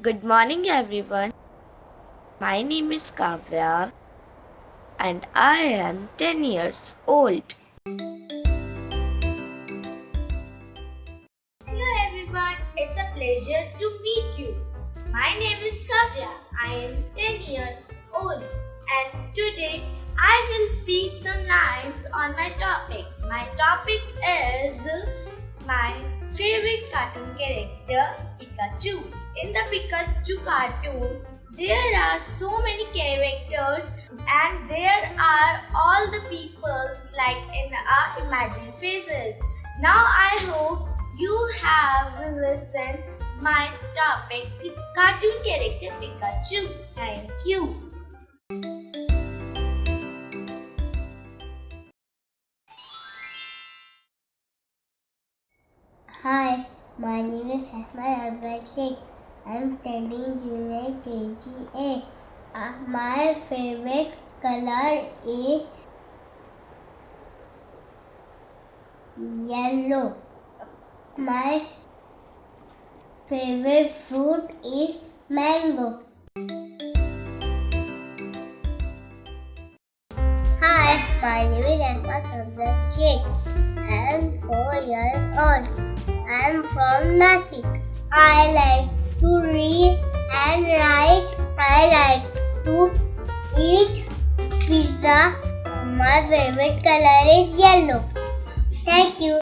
Good morning, everyone. My name is Kavya and I am 10 years old. Hello everyone, it's a pleasure to meet you. My name is Kavya. I am 10 years old and today I will speak some lines on my topic. My topic is my favorite cartoon character, Pikachu. In the Pikachu cartoon, there are so many characters and there are all the peoples like in our imagined faces. Now I hope you have listened my topic cartoon character Pikachu. Thank you. Hi, my name is Ahmad. I'm studying junior KGA. My favorite color is yellow. My favorite fruit is mango. Hi, my name is Ahmad. I'm 4 years old. I'm from Nasik. I like to read and write. I like to eat pizza. My favorite color is yellow. Thank you.